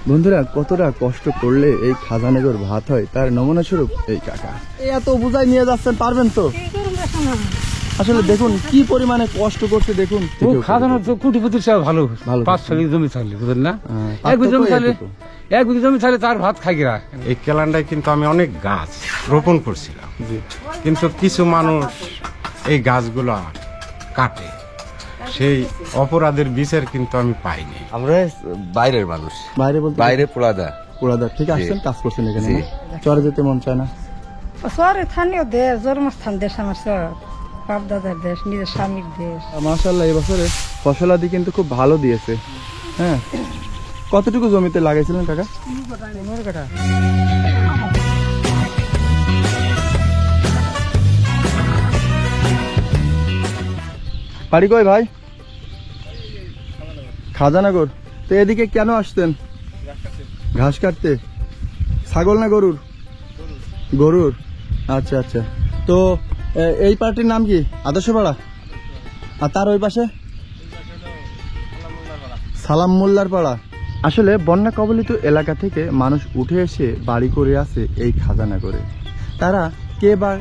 বন্ধুরা কতটা কষ্ট করলে এই খাজানগর ভাত হয় তার নমুনা স্বরূপ এই কাকা। এত বোঝাই নিয়ে যাচ্ছেন, পারবেন তো? আসলে দেখুন কি পরিমাণে কষ্ট করতে, দেখুন। খাজানার তো কোটিপতির চেয়ে ভালো, 5-6 বিঘা জমি থাকলে বুঝলেন না, 1 বিঘা জমি থাকলে তার ভাত খাইরা। এই কেলানটায় কিন্তু আমি অনেক গাছ রোপণ করছিলাম, কিন্তু কিছু মানুষ এই গাছগুলো কাটে, সেই অপরাধের বিচার কিন্তু আমি পাইনি। আমরা বাইরের মানুষ, বাইরে পোড়াদা ঠিক আসছেন, কাজ করছেন এখানে। চরে যেতে মন চায় না? শহরে স্থানীয় দেশ, জন্মস্থান দেশ আমার, শহর বাপদাদার দেশ, নিজের স্বামীর দেশ। মাশাআল্লাহ এবছরে ফসলাদি কিন্তু খুব ভালো দিয়েছে। হ্যাঁ, কতটুকু জমিতে লাগাইছিলেন কাকা? 15 কাঠা। বাড়ি কই ভাই? খাজানগর। তো এদিকে কেন আসতেন? ঘাস কাটতে। ছাগল না গরুর? গরুর। আচ্ছা আচ্ছা। তো এই পার্টির নাম কি? আদর্শপাড়া। আর তার ওই পাশে সালাম মোল্লার পাড়া। আসলে বন্যা কবলিত এলাকা থেকে মানুষ উঠে এসে বাড়ি করে আসে এই খাজানগরে। তারা কে বা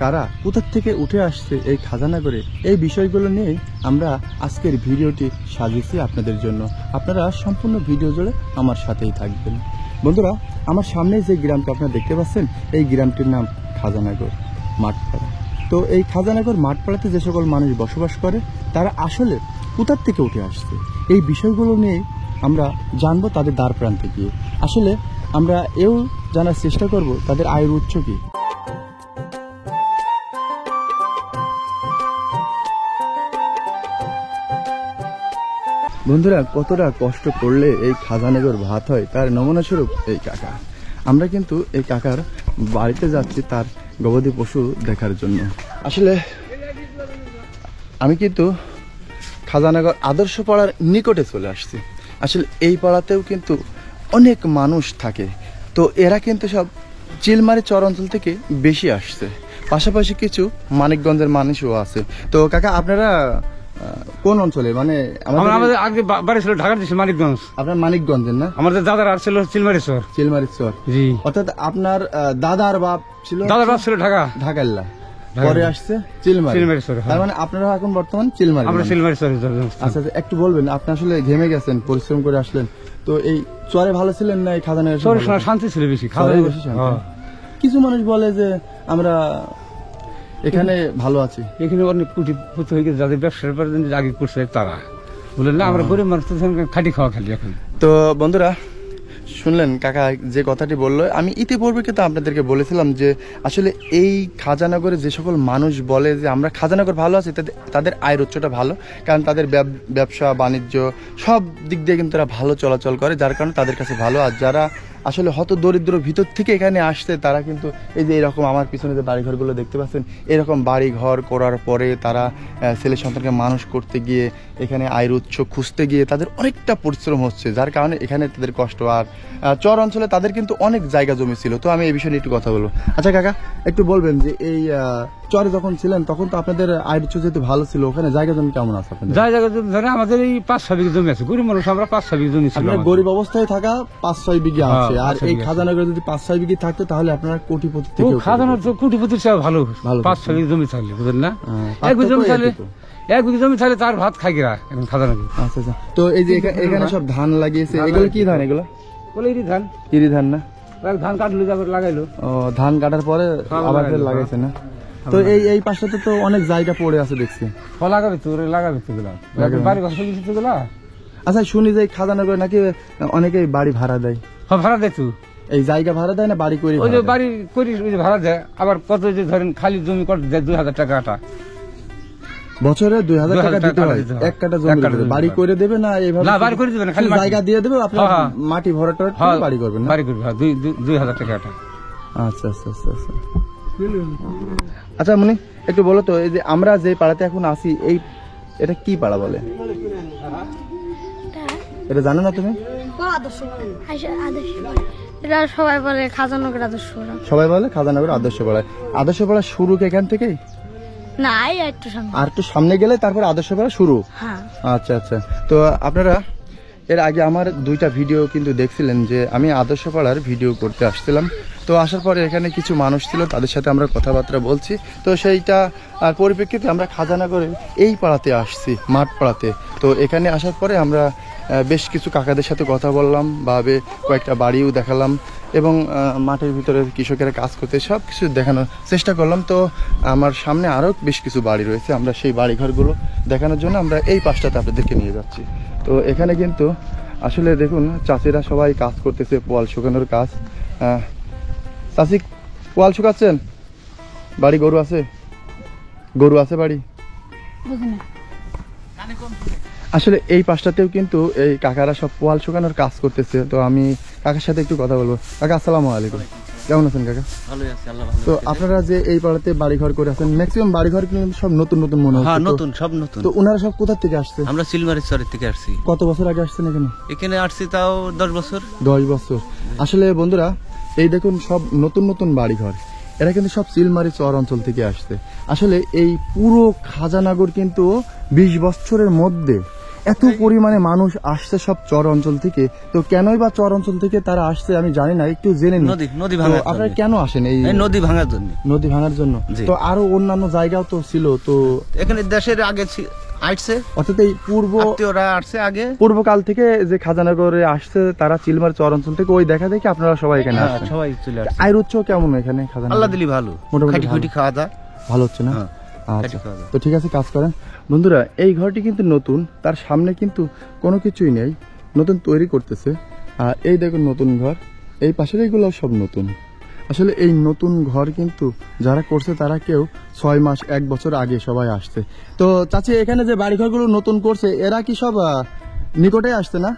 কারা কোথা থেকে উঠে আসছে এই খাজানগরে, এই বিষয়গুলো নিয়ে আমরা আজকের ভিডিওটি সাজিয়েছি আপনাদের জন্য। আপনারা সম্পূর্ণ ভিডিও জুড়ে আমার সাথেই থাকবেন। বন্ধুরা, আমার সামনে যে গ্রামটা আপনারা দেখতে পাচ্ছেন, এই গ্রামটির নাম খাজানগর মাঠপাড়া। তো এই খাজানগর মাঠপাড়াতে যে সকল মানুষ বসবাস করে তারা আসলে কোথা থেকে উঠে আসছে, এই বিষয়গুলো নিয়ে আমরা জানবো তাদের দ্বার প্রান্তে গিয়ে। আসলে আমরা এও জানার চেষ্টা করব তাদের আয়ের উৎস কি। বন্ধুরা কতটা কষ্ট করলে এই খাজানগর ভাত হয় তার নমুনা স্বরূপ এই কাকা। আমরা কিন্তু এই কাকার বাড়িতে যাচ্ছি তার গবাদি পশু দেখার জন্য। আসলে আমি কিন্তু খাজানগর আদর্শ পাড়ার নিকটে চলে আসছি। আসলে এই পাড়াতেও কিন্তু অনেক মানুষ থাকে। তো এরা কিন্তু সব চিলমারি চর অঞ্চল থেকে বেশি আসছে, পাশাপাশি কিছু মানিকগঞ্জের মানুষও আছে। তো কাকা আপনারা কোন অঞ্চলে? মানে আমাদের আগে বাড়ি ছিল ঢাকার দেশে মানিকগঞ্জ। আপনার মানিকগঞ্জের না? আমাদের দাদার আর ছিল চিলমারি চর। চিলমারি চর, জি। অর্থাৎ আপনার দাদার বাপ ছিল ঢাকা, ঢাকাল্লা, পরে আসছে চিলমারি চর। তার মানে আপনারা এখন বর্তমান চিলমারি। আমরা চিলমারি চর। আচ্ছা, একটু বলবেন, আপনি আসলে ঘেমে গেছেন, পরিশ্রম করে আসলেন, তো এই চরে ভালো ছিলেন না এই খাজানগর? চরে শান্তি ছিল বেশি, খাওয়া বেশি শান্তি। কিছু মানুষ বলে যে আমরা এখানে ভালো আছি, এখানে অনেক কোটিপতি হয়ে গেছে, যাদের ব্যবসার আগে করছে তারা, বললেন না আমরা গরিব মানুষ খাটি খাওয়া খালি এখন। তো বন্ধুরা শুনলেন কাকা যে কথাটি বললো। আমি ইতিপূর্বে কিন্তু আপনাদেরকে বলেছিলাম যে আসলে এই খাজানগরে যে সকল মানুষ বলে যে আমরা খাজানগর ভালো আছি, তাদের আয়ের উৎসটা ভালো, কারণ তাদের ব্যবসা বাণিজ্য সব দিক দিয়ে কিন্তু তারা ভালো চলাচল করে, যার কারণে তাদের কাছে ভালো। আর যারা আসলে হত দরিদ্র ভিতর থেকে এখানে আসছে তারা কিন্তু এই যে এরকম আমার পিছনে যে বাড়িঘরগুলো দেখতে পাচ্ছেন, এরকম বাড়ি ঘর করার পরে তারা ছেলে সন্তানকে মানুষ করতে গিয়ে এখানে আয়ের উৎস খুঁজতে গিয়ে তাদের অনেকটা পরিশ্রম হচ্ছে, যার কারণে এখানে তাদের কষ্ট। আর চর অঞ্চলে তাদের কিন্তু অনেক জায়গা জমি ছিল। তো আমি এই বিষয়ে নিয়ে একটু কথা বলবো। আচ্ছা কাকা, একটু বলবেন যে এই চরে যখন ছিলেন তখন তো আপনাদের আয়ের উৎস যেহেতু ভালো ছিল, ওখানে জায়গা জমি কেমন আছে আপনাদের? জায়গা জমি ধরে আমাদের এই 5-6 বিঘা জমি আছে, গরিব মানুষ আমরা 5-6 বিঘা জমি ছিল। গরিব অবস্থায় থাকা 5-6 বিঘা আছে। আর এই খাজানগরে যদি 5-6 বিঘা থাকতো তাহলে আপনারা কোটিপতি থেকে। খাজানগর তো কোটিপতির চেয়ে ভালো, 5-6 বিঘা জমি থাকলে বুঝলেন না, 1 বিঘা জমি থাকলে তার ভাত খাইরা এখন খাজানগর। আচ্ছা আচ্ছা। তো এই যে এখানে সব ধান লাগিয়েছে, এগুলো কি ধান? এগুলো বলে ধান, ইরি ধান না? ধান কাটলো লাগাইলো। ও, ধান কাটার পরে আবার লাগাইছে না? তো এই পাশটাতে তো অনেক জায়গা পড়ে আছে দেখছি। লাগাবে তো বাড়ি ঘর তো গুলা। আচ্ছা, শুনি যে খাজানগরে নাকি অনেকেই বাড়ি ভাড়া দেয়। ভাড়া দেয় তো, এই জায়গা ভাড়া দেয় না বাড়ি করে? ওই যে বাড়ি করি ভাড়া দেয়। আবার কত যে ধরেন খালি জমি কত দেয় 2000 টাকা, বছরে 2000 টাকা দিতে হয় এক কাটা জমি। বাড়ি করে দেবে না? এইভাবে না, বাড়ি করে দেবে না, খালি জায়গা দিয়ে দেবে, আপনার মাটি ভরাট করে বাড়ি করবেন না? বাড়ি করবে 2000 টাকা। আচ্ছা আচ্ছা আচ্ছা আচ্ছা। আচ্ছা মনি, একটু বলো তো এই যে আমরা যে পাড়াতে এখন আছি, এটা কি পাড়া বলে? এটা জানো না তুমি? সবাই বলে খাজানগর আদর্শ পাড়া। সবাই বলে খাজানগর আদর্শ পাড়া। আদর্শ পাড়া শুরু এখান থেকেই? না, একটু সামনে, আর একটু সামনে গেলে তারপর আদর্শ পাড়া শুরু। হ্যাঁ। আচ্ছা আচ্ছা। তো আপনারা এর আগে আমার 2টা ভিডিও কিন্তু দেখছিলেন যে আমি আদর্শপাড়ার ভিডিও করতে আসছিলাম। তো আসার পরে এখানে কিছু মানুষ ছিল, তাদের সাথে আমরা কথাবার্তা বলছি। তো সেইটা আর পরিপ্রেক্ষিতে আমরা খাজানগরের এই পাড়াতে আসছি, মাঠ পাড়াতে। তো এখানে আসার পরে আমরা বেশ কিছু কাকাদের সাথে কথা বললাম, কয়েকটা বাড়িও দেখালাম এবং মাঠের ভিতরে কৃষকেরা কাজ করতে সব কিছু দেখানোর চেষ্টা করলাম। তো আমার সামনে আরও বেশ কিছু বাড়ি রয়েছে, আমরা সেই বাড়িঘরগুলো দেখানোর জন্য আমরা এই পাশটাতে আপনাদেরকে নিয়ে যাচ্ছি। তো এখানে কিন্তু আসলে দেখুন চাষিরা সবাই কাজ করতেছে, পোয়াল শুকানোর কাজ। চাষি পোয়াল শুকাচ্ছেন? বাড়ি গরু আছে? গরু আছে বাড়ি? আসলে এই পাশটাতেও কিন্তু এই কাকারা সব পোয়াল শুকানোর কাজ করতেছে। তো আমি কাকার সাথে একটু কথা বলবো। কাকা আসসালামু আলাইকুম, কেমন আছেন কাকা? ভালোই আছে, আল্লাহ ভালো। তো আপনারা যে এই পাড়াতে বাড়িঘর করে আছেন, ম্যাক্সিমাম বাড়িঘর কিন্তু সব নতুন নতুন মনে হচ্ছে। হ্যাঁ, তো- নতুন, সব নতুন। তো ওনারা সব কোথা থেকে আসছে? আমরা সিলমারি শহরের থেকে আসছি। কত বছর আগে আসছেন এখানে? এখানে আসছি তাও 10 বছর। 10 বছর। আসলে বন্ধুরা এই দেখুন সব নতুন নতুন বাড়িঘর, এরা কিন্তু সব চিলমারি চর অঞ্চল থেকে আসছে। আসলে এই পুরো খাজানগর কিন্তু 20 বছরের মধ্যে এত পরিমাণে মানুষ আসছে সব চর অঞ্চল থেকে। তো কেনই বা চর অঞ্চল থেকে তারা আসছে আমি জানি না, একটু জেনে নিন। নদী ভাঙার জন্য। আপনারা কেন আসেন? এই নদী ভাঙার জন্য। নদী ভাঙার জন্য। জি। তো আরো অন্যান্য জায়গাও তো ছিল, তো এখানে দেশের আগে আসছে, অর্থাৎ এই আত্মীয়রা আসছে আগে। পূর্বকাল থেকে যে খাজানগরে আসছে তারা চিলমারি চর অঞ্চল থেকে, ওই দেখা দেখি আপনারা সবাই এখানে হ্যাঁ, আসছেন। সবাই চলে আসছে। আয়ের উৎস কেমন এখানে খাজানগরে? আল্লাহ দিলি ভালো, মোটামুটি খাটি ভালো। খুটি খাওয়া দাওয়া ভালো হচ্ছে না? হ্যাঁ, আচ্ছা, খাটি খাওয়া দাওয়া। তো ঠিক আছে, কাজ করেন। বন্ধুরা এই ঘরটি কিন্তু নতুন, তার সামনে কিন্তু কোনো কিছুই নেই, নতুন তৈরি করতেছে। আর এই দেখুন নতুন ঘর, এই পাশের এইগুলো সব নতুন। আসলে এই নতুন ঘর কিন্তু যারা করছে তারা কেউ 6 মাস 1 বছর আগে সবাই আসছে। তো চাচি এখানে যে বাড়িঘরগুলো নতুন করছে এরা কি সব নিকটে আসছে না?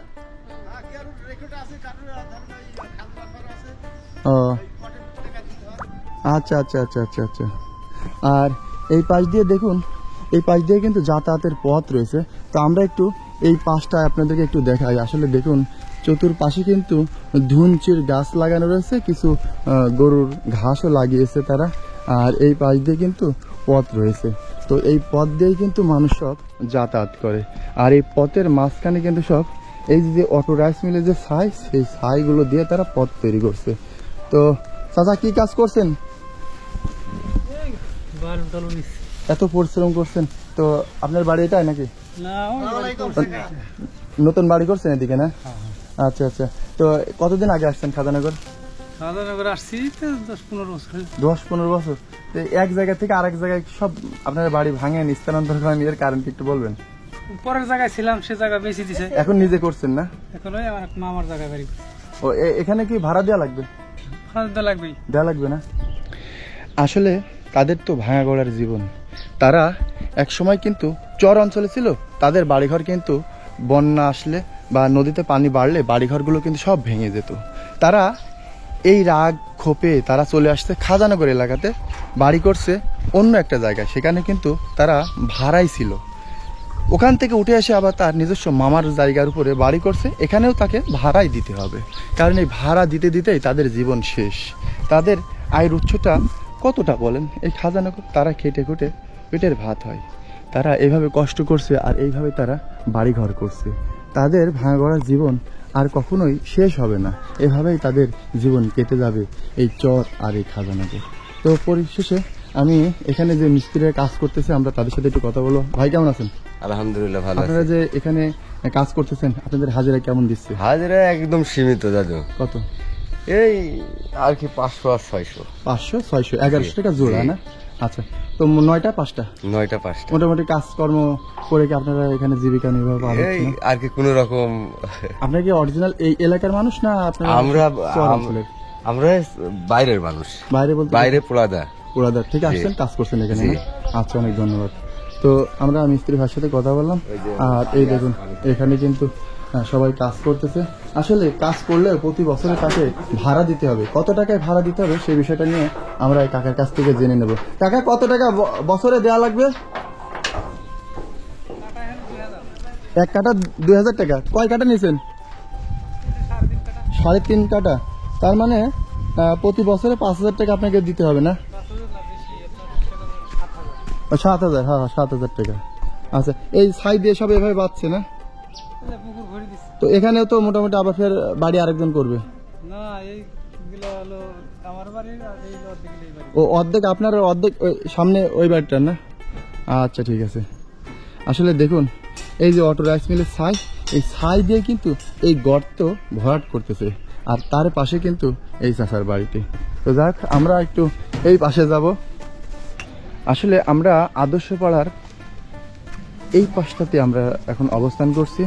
ও আচ্ছা আচ্ছা আচ্ছা আচ্ছা আচ্ছা। আর এই পাশ দিয়ে দেখুন, এই পাশ দিয়ে কিন্তু যাতায়াতের পথ রয়েছে। তো আমরা একটু এই পাশটা আপনাদেরকে একটু দেখাই। আসলে দেখুন চতুর্পাশে কিন্তু ধুনচির গাছ লাগানো রয়েছে, কিছু গরুর ঘাসও লাগিয়েছে তারা। আর এই পাশ দিয়ে কিন্তু পথ রয়েছে। তো এই পথ দিয়েই কিন্তু মানুষ সব যাতায়াত করে। আর এই পথের মাঝখানে কিন্তু সব এই যে অটো রাইস মিলের যে ছাই, সেই ছাইগুলো দিয়ে তারা পথ তৈরি করছে। তো চাচা কি কাজ করছেন? এত পরিশ্রম করছেন। তো আপনার বাড়ি এটাই নাকি? নতুন বাড়ি করছেন এদিকে না? আচ্ছা আচ্ছা। তো কতদিন আগে আসছেন খাজানগর? খাজানগর আসছি 10-15 বছর। 10-15 বছর। তো এক জায়গা থেকে আরেক জায়গায় সব আপনার বাড়ি ভাঙেন, স্থানান্তর করেন, এর কারণ কি একটু বলবেন? পরের জায়গায় ছিলাম, সে জায়গা বেশি দিছে। এখন নিজে করছেন না? এখন ওই আমার মামার জায়গায় বাড়ি। ও এখানে কি ভাড়া দেওয়া লাগবে? ভাড়া তো লাগবেই। দেওয়া লাগবে না? আসলে তাদের তো ভাঙা গড়ার জীবন। তারা এক সময় কিন্তু চর অঞ্চলে ছিল, তাদের বাড়িঘর কিন্তু বন্যা আসলে বা নদীতে পানি বাড়লে বাড়িঘরগুলো কিন্তু সব ভেঙে যেত। তারা এই রাগ ক্ষোভে তারা চলে আসছে খাজানগর এলাকাতে, বাড়ি করছে অন্য একটা জায়গায়, সেখানে কিন্তু তারা ভাড়াই ছিল। ওখান থেকে উঠে এসে আবার তার নিজস্ব মামার জায়গার উপরে বাড়ি করছে, এখানেও তাকে ভাড়াই দিতে হবে। কারণ এই ভাড়া দিতে দিতেই তাদের জীবন শেষ। তাদের আয়ের উৎসটা কতটা বলেন? এই খাজানগর তারা খেটে খুটে পেটের ভাত হয়, তারা এইভাবে কষ্ট করছে আর এইভাবে তারা বাড়িঘর করছে। তাদের ভাঙা গড়া জীবন আর কখনোই শেষ হবে না, এভাবেই তাদের জীবন কেটে যাবে এই চর আর এই খাজানগর। তো পরিশেষে আমি এখানে যে মিস্ত্রিরা কাজ করতেছে আমরা তাদের সাথে একটু কথা বলবো। ভাই কেমন আছেন? আলহামদুলিল্লাহ ভালো আপনারা আছি। যে এখানে কাজ করতেছেন আপনাদের হাজিরা কেমন দিচ্ছে? হাজিরা একদম সীমিত দাদু, কত? এই আর কি 500 আর 600। 500 600 1100 টাকা জোড়া না? আচ্ছা। তো 9টা 5টা 9টা 5টা মোটামুটি কাজকর্ম করে কি আপনারা এখানে জীবিকা নির্বাহ পাবেন? এই আর কি কোন রকম। আপনারা কি অরিজিনাল এই এলাকার মানুষ না আপনারা আমরা শহর অঞ্চলের? আমরা বাইরের মানুষ, বাইরে বলতে বাইরে পোলাদা। পুরাদার থেকে আসছেন, কাজ করছেন এখানে না? আচ্ছা, অনেক ধন্যবাদ। তো আমরা মিস্ত্রি ভাইয়ের সাথে কথা বললাম। আর এই দেখুন এখানে কিন্তু সবাই কাজ করতেছে। আসলে কাজ করলে প্রতি বছরে তাকে ভাড়া দিতে হবে। কত টাকায় ভাড়া দিতে হবে সেই বিষয়টা নিয়ে আমরা এই কাকার কাছ থেকে জেনে নেব। কাকা কত টাকা বছরে দেওয়া লাগবে? 1 কাঠা 2000 টাকা। কয় কাঠা নিয়েছেন? 3.5 কাঠা। তার মানে প্রতি বছরে 5000 টাকা আপনাকে দিতে হবে না? 7000। হ্যাঁ 7000 টাকা। আচ্ছা, এই ছাই দিয়ে সব এভাবে বাঁচছে না? তো এখানেও তো মোটামুটি আবার ফের বাড়ি আরেকজন করবে। না এইগুলো হলো আমার বাড়ি আর এই অর্ধেক এই বাড়ি। ও অর্ধেক আপনার, আর অর্ধেক ওই সামনে ওই বাড়িটার না? আচ্ছা ঠিক আছে। আসলে দেখুন এই যে অটো রাইস মিলের ছাই, এই ছাই দিয়ে কিন্তু এই গর্ত ভরাট করতেছে, আর তার পাশে কিন্তু এই চাচার বাড়িতে। তো যাক আমরা একটু এই পাশে যাব। আসলে আমরা আদর্শ পাড়ার এই পাশটাতে আমরা এখন অবস্থান করছি।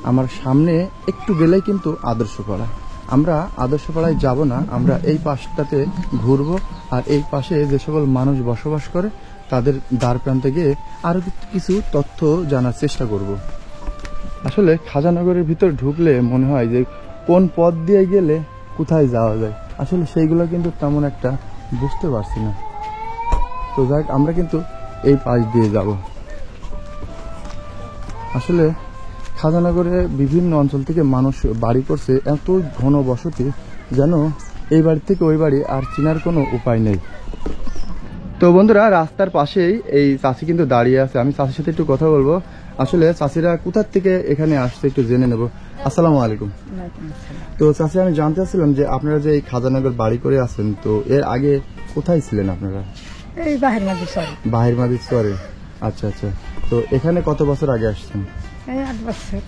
আমার সামনে একটু গেলেই কিন্তু আদর্শ পাড়া। আমরা আদর্শ পাড়ায় যাব না, আমরা এই পাশটাতে ঘুরবো, আর এই পাশে যে সকল মানুষ বসবাস করে তাদের দ্বার প্রান্তে গিয়ে আরো কিছু তথ্য জানার চেষ্টা করব। আসলে খাজানগরের ভিতর ঢুকলে মনে হয় যে কোন পথ দিয়ে গেলে কোথায় যাওয়া যায়, আসলে সেইগুলো কিন্তু তেমন একটা বুঝতে পারছি না। তো যাক আমরা কিন্তু এই পাশ দিয়ে যাব। আসলে খাজানগরে বিভিন্ন অঞ্চল থেকে মানুষ বাড়ি করছে, এত ঘন বসতি যেন এই বাড়ি থেকে ওই বাড়ি আর চেনার কোনো উপায় নেই। তো বন্ধুরা রাস্তার পাশেই এই চাচি কিন্তু দাঁড়িয়ে আছে, আমি চাচির সাথে একটু কথা বলবো। আসলে চাচিরা কোথার থেকে এখানে আসছে একটু জেনে নেব। আসসালামু আলাইকুম। তো চাচি আমি জানতে চাচ্ছিলাম যে আপনারা যে এই খাজানগর বাড়ি করে আছেন, তো এর আগে কোথায় ছিলেন আপনারা? এই বাহির মাঝে সরি বাহির মাদির চরে। আচ্ছা আচ্ছা। তো এখানে কত বছর আগে আসছেন? এই 8 বছর।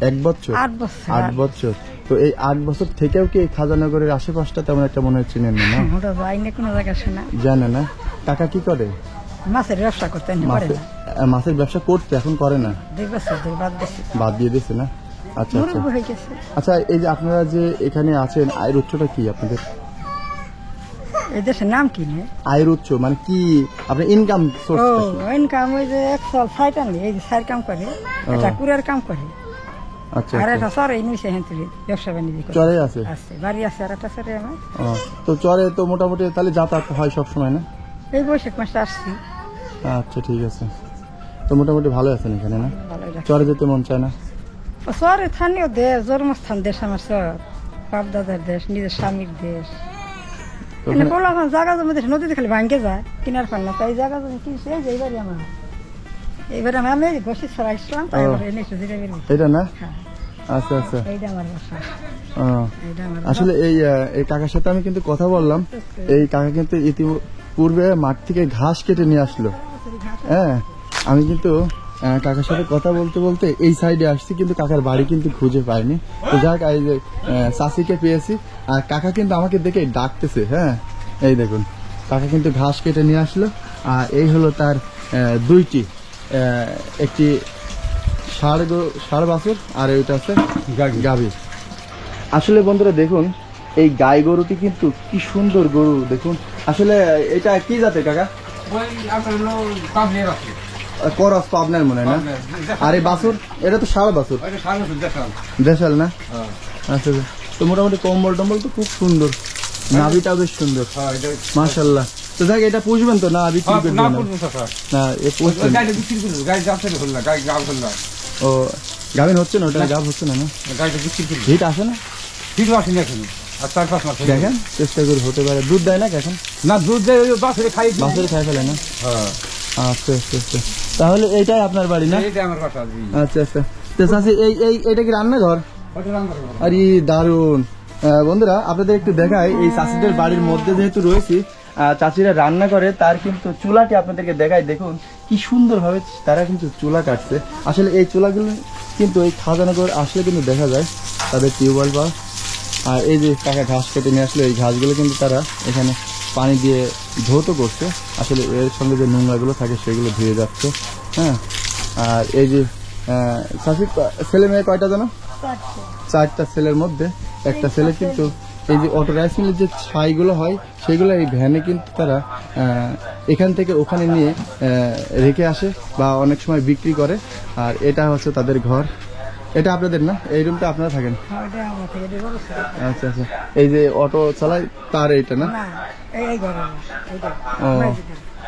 1 বছর? 8 বছর। 8 বছর। তো এই 8 বছর থেকেও কি এই খাজানগরের আশেপাশটা তেমন একটা মনে হয় চিনেন না? ওটা যাইনি কোনো জায়গা শোনা। জানে না? কাকা কি করে? মাছের ব্যবসা করতে পারে না। মাছের ব্যবসা করতে, এখন করে না? 2 বছর ধরে বাদ দিছি। বাদ দিয়ে দিয়েছে না? আচ্ছা আচ্ছা। মুরব্বি হয়ে গেছে। আচ্ছা এই যে আপনারা যে এখানে আছেন, আয়ের উৎসটা কি আপনাদের? এই দেশের নাম কি নে? আয়ের উৎস মানে কি আপনার ইনকাম সোর্স? ও ইনকাম ওই যে 100 60 আনলি এই যে সার কাম করে, এটা কুরিয়ার কাম করে। আচ্ছা আর আচ্ছা। এটা সর এই নিচে হেনতুলি ব্যবসা বাণিজ্য করে। চরে আছে? আছে বাড়ি আছে, আর একটা সরে আমার। ও, তো চরে তো মোটামুটি তাহলে যাতায়াত হয় সব সময় না? এই বৈশাখ মাসে আসছি। আচ্ছা ঠিক আছে। তো মোটামুটি ভালো আছেন এখানে না? ভালোই লাগছে। চরে যেতে মন চায় না? ও সরে স্থানীয় দেশ, জন্মস্থান দেশ আমার সর, বাপ দাদার দেশ, নিজের স্বামীর দেশ। তো এনে ওখানে- বললাম জায়গা জমি দেশ, নদীতে খালি ভাঙ্গে যায়, কিনার পান না, তাই জায়গা জমি কিনছে। এই যে এইবারই আমার, এইবারে আমি ঘষি ছড়া আসলাম, তাই ও। এবার এনে একটু দিলে বেরবি। এটা না? হ্যাঁ, আচ্ছা আচ্ছা। এইটা আমার বাসা, ও, এইটা আমার আসলে এই কাকার সাথে আমি কিন্তু কথা বললাম। এই কাকা কিন্তু ইতিপূর্বে মাঠ থেকে ঘাস কেটে নিয়ে আসলো। হ্যাঁ, আমি কিন্তু কাকার সাথে কথা বলতে বলতে এই সাইডে আসছি, কিন্তু কাকার বাড়ি কিন্তু খুঁজে পাইনি। তো যাক এই যে চাষিকে পেয়েছি, আর কাকা কিন্তু আমাকে দেখে ডাকতেছে। হ্যাঁ এই দেখুন কাকা কিন্তু ঘাস কেটে নিয়ে আসলো, আর এই হলো তার দুইটি, একটি ষাড় বাছুর আর এইটা আছে গাভী। আসলে বন্ধুরা দেখুন এই গাই গরুটি কিন্তু কি সুন্দর গরু দেখুন। আসলে এটা কি জাতের কাকা? ওই আপনার হলো পাবলিক আছে। করস তো আপনার মনে হয় না? আর এই বাছুর এটা তো ষাড় বাছুর, ওইটা সারা বছর দেখাল। দেশাল না? আচ্ছা আচ্ছা। তো মোটামুটি কম্বল টম্বল তো খুব সুন্দর, নাভিটাও বেশ সুন্দর মাশাআল্লাহ। তো দেখ এটা পুষবেন তো না বিক্রি করবেন না না? করবো চাচা। না এ পুষবেন। গাড়িটা বিক্রি করবো, গাড়ি যাচ্ছে না হল্লা, গাড়ি গাব হল্লা। ও গাভিন হচ্ছে না, ওটা গাভ হচ্ছে না না? গাড়িটা বিক্রি করবো। হিট আসে না? ঠিক আসেনি এখন, আর 4-5 মাস হয়ে গেল। দেখেন চেষ্টা করে হতে পারে। দুধ দেয় না এখন? না দুধ দেয় ওই বাছুরে খাই। বাছুরে খাই ফেলে না? হ্যাঁ, আচ্ছা আচ্ছা আচ্ছা। তাহলে এইটাই আপনার বাড়ি না? এইটা আমার বাসা। আচ্ছা আচ্ছা। তো চাচি এটা কি রান্নাঘর? ওইটা রান্না করবো। আরে দারুন। বন্ধুরা আপনাদের একটু দেখাই, এই চাচিদের বাড়ির মধ্যে যেহেতু রয়েছি, চাচিরা রান্না করে, তার কিন্তু চুলাটি আপনাদেরকে দেখাই। দেখুন কি সুন্দর ভাবে তারা কিন্তু চুলা কাটছে। আসলে এই চুলাগুলো কিন্তু এই খাজানগর আসলে কিন্তু দেখা যায় তাদের টিউবওয়েল বা। আর এই যে কাকা ঘাস কেটে নিয়ে আসলে এই ঘাসগুলো কিন্তু তারা এখানে পানি দিয়ে ধৌত করছে। আসলে এর সঙ্গে যে নোংরাগুলো থাকে সেগুলো ধুয়ে যাচ্ছে। হ্যাঁ, আর এই যে চাচি ছেলে মেয়ে কয়টা জানো? 4টা ছেলের মধ্যে একটা ছেলে কিন্তু এই যে অটো রাইস মিলের যে ছাইগুলো হয় সেগুলো এই ভ্যানে কিন্তু তারা এখান থেকে ওখানে নিয়ে রেখে আসে বা অনেক সময় বিক্রি করে। আর এটা হচ্ছে তাদের ঘর। এটা আপনাদের না? এই রুমটা আপনারা থাকেন? ওইটা আমার থেকে দিয়ে বলছে। আচ্ছা আচ্ছা। এই যে অটো চালায় তার এইটা না? না, এই ঘরে না, এইটা। ও,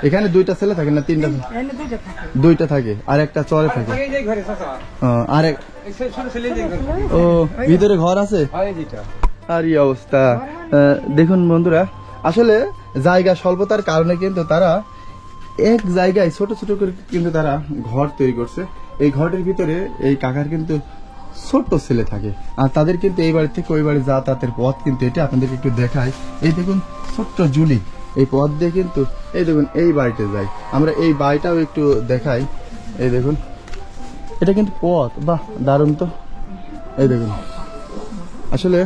এখানে 2টা ছেলে থাকে না 3টা? এনে দুইটা থাকে। 2টা থাকে, আর একটা চরে থাকে। এই যে ঘরে চাচা, আর এই ছোট ছেলে যে ঘরে। ও ভিতরে ঘর আছে? হয় যেটা। আর এই অবস্থা। দেখুন বন্ধুরা আসলে জায়গা স্বল্পতার কারণে কিন্তু তারা এক জায়গায় ছোট ছোট করে কিন্তু তারা ঘর তৈরি করছে। এই ঘরটির ভিতরে এই কাকার কিন্তু ছোট্ট ছেলে থাকে, আর তাদের কিন্তু এই বাড়ি থেকে ওই বাড়ি যাতায়াতের পথ কিন্তু এটা আপনাদেরকে একটু দেখাই। এই দেখুন ছোট্ট জুলি এই পথ দিয়ে কিন্তু এই দেখুন এই বাড়িতে যায়। আমরা এই বাড়িটাও একটু দেখাই। এই দেখুন এটা কিন্তু পথ, বাহ দারুণ তো। এই দেখুন আসলে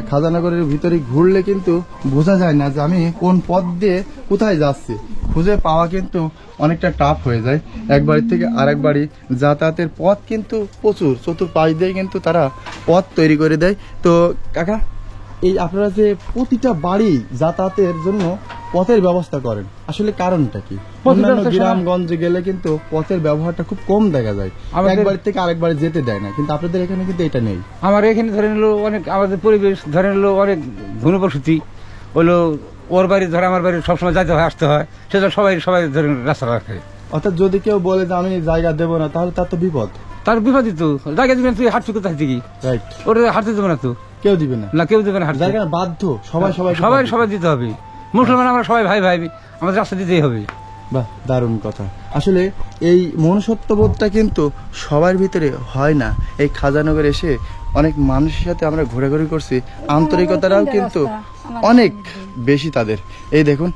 খাজানগরের ভিতরে ঘুরলে কিন্তু বোঝা যায় না যে আমি কোন পথ দিয়ে কোথায় যাচ্ছি, খুঁজে পাওয়া কিন্তু অনেকটা টাফ হয়ে যায়। এক বাড়ি থেকে আরেক বাড়ি যাতায়াতের পথ কিন্তু প্রচুর, চতুর্পাশ দিয়ে কিন্তু তারা পথ তৈরি করে দেয়। তো কাকা, এই আপনারা যে প্রতিটা বাড়ি যাতায়াতের জন্য পথের ব্যবস্থা করেন, আসলে কারণটা কি? অন্যান্য গ্রামগঞ্জে গেলে কিন্তু পথের ব্যবহারটা খুব কম দেখা যায়, এক বাড়ি থেকে আরেক বাড়ি যেতে দেয় না, কিন্তু আপনাদের এখানে কিন্তু এটা নেই। আমার এখানে ধরে নিল অনেক, আমাদের পরিবেশ ধরে নিল অনেক ধনুপ্রসূতি হলো, ওর বাড়ি ধরে আমার বাড়ি সবসময় যাইতে হয় আসতে হয়, সেটা সবাই ধরে রাস্তা রাখে। অর্থাৎ যদি কেউ বলে যে আমি জায়গা দেবো না, তাহলে তার তো বিপদ। তার বিপদই তো, জায়গা দিবেন তুই হাঁটছি কোথায় থেকে, রাইট, ওটা হাঁটতে দেবো না তো, কেউ দিবে না, না কেউ দেবে না হাঁটতে, জায়গা বাধ্য সবাই সবাই দিতে হবে। মুসলমান আমরা সবাই ভাই ভাই, আমাদের রাস্তা দিতেই হবে। বাহ দারুণ কথা। আসলে এই মনুষ্যত্ববোধটা কিন্তু সবার ভিতরে হয় না। এই খাজানগর এসে অনেক মানুষের সাথে আমরা ঘোরাঘুরি করছি, আন্তরিকতাটাও কিন্তু অনেক বেশি তাদের। এই দেখুন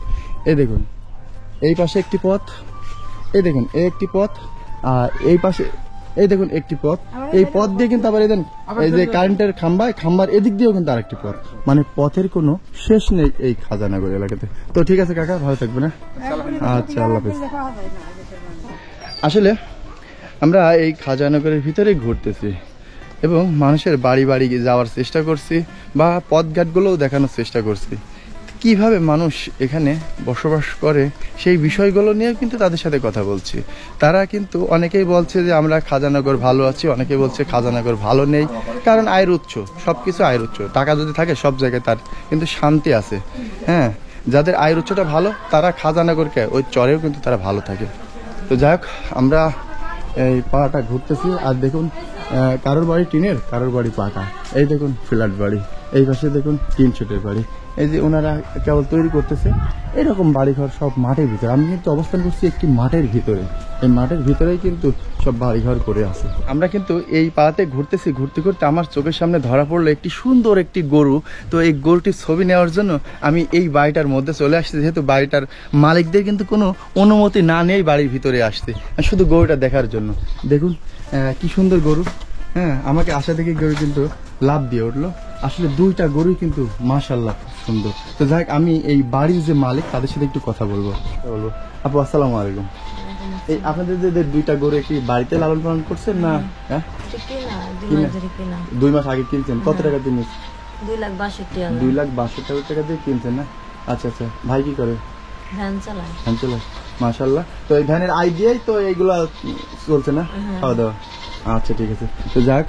এই পাশে একটি পথ, এই দেখুন এই একটি পথ, আর এই পাশে এই দেখুন একটি পথ। এই পথ দিয়ে কিন্তু আবার এই যে কারেন্টের খাম্বার এদিক দিয়েও কিন্তু আরেকটি পথ, মানে পথের কোনো শেষ নেই এই খাজানগর এলাকাতে। তো ঠিক আছে কাকা, ভালো থাকবে না? আচ্ছা, আল্লাহ হাফেজ। আসলে আমরা এই খাজানগরের ভিতরে ঘুরতেছি এবং মানুষের বাড়ি বাড়ি যাওয়ার চেষ্টা করছি, বা পথঘাটগুলোও দেখানোর চেষ্টা করছি, কিভাবে মানুষ এখানে বসবাস করে সেই বিষয়গুলো নিয়ে কিন্তু তাদের সাথে কথা বলছি। তারা কিন্তু অনেকেই বলছে যে আমরা খাজানগর ভালো আছি, অনেকেই বলছে খাজানগর ভালো নেই, কারণ আয়ের উৎস, সবকিছু আয়ের উৎস, টাকা যদি থাকে সব জায়গায় তার কিন্তু শান্তি আছে। হ্যাঁ, যাদের আয়ের উৎসটা ভালো তারা খাজানগরকে ওই চরেও কিন্তু তারা ভালো থাকে। তো যাই হোক, আমরা এই পাড়াটা ঘুরতেছি, আর দেখুন কারোর বাড়ি টিনের, কারোর বাড়ি পাকা। এই দেখুন ফ্ল্যাট বাড়ি, এই পাশে দেখুন টিন শেডের বাড়ি, এই যে ওনারা কেবল তৈরি করতেছে। এরকম বাড়িঘর সব মাঠের ভিতরে। আমি কিন্তু অবস্থান করছি একটি মাঠের ভিতরে, এই মাঠের ভিতরেই কিন্তু সব বাড়িঘর করে আছে। আমরা কিন্তু এই পাড়াতে ঘুরতেছি, ঘুরতে ঘুরতে আমার চোখের সামনে ধরা পড়লো একটি সুন্দর একটি গরু। তো এই গরুটির ছবি নেওয়ার জন্য আমি এই বাড়িটার মধ্যে চলে আসছি, যেহেতু বাড়িটার মালিকদের কিন্তু কোনো অনুমতি না নিয়েই বাড়ির ভিতরে আসছে শুধু গরুটা দেখার জন্য। দেখুন কি সুন্দর গরু। হ্যাঁ, আমাকে আশা থেকে গরু কিন্তু লাভ দিয়ে উঠলো। আসলে দুইটা গরুই কিন্তু মাশাআল্লাহ সুন্দর। তো যাই হোক, আমি এই বাড়ির যে মালিক তাদের সাথে একটু কথা বলবো। আপু আসসালামু আলাইকুম। এই আপনাদের যে দুইটা গরু কি বাড়িতে লালন পালন করছেন না? হ্যাঁ, 2 মাস আগে কিনছেন। কত টাকা দিয়ে? 2,62,000 টাকা দিয়ে কিনছেন না? আচ্ছা আচ্ছা। ভাই কি করে? ভ্যান চালায়। মাশাআল্লাহ। তো এই ভ্যানের আয় দিয়েই তো এইগুলা চলছে না, খাওয়া দাওয়া? আচ্ছা ঠিক আছে। তো যাক,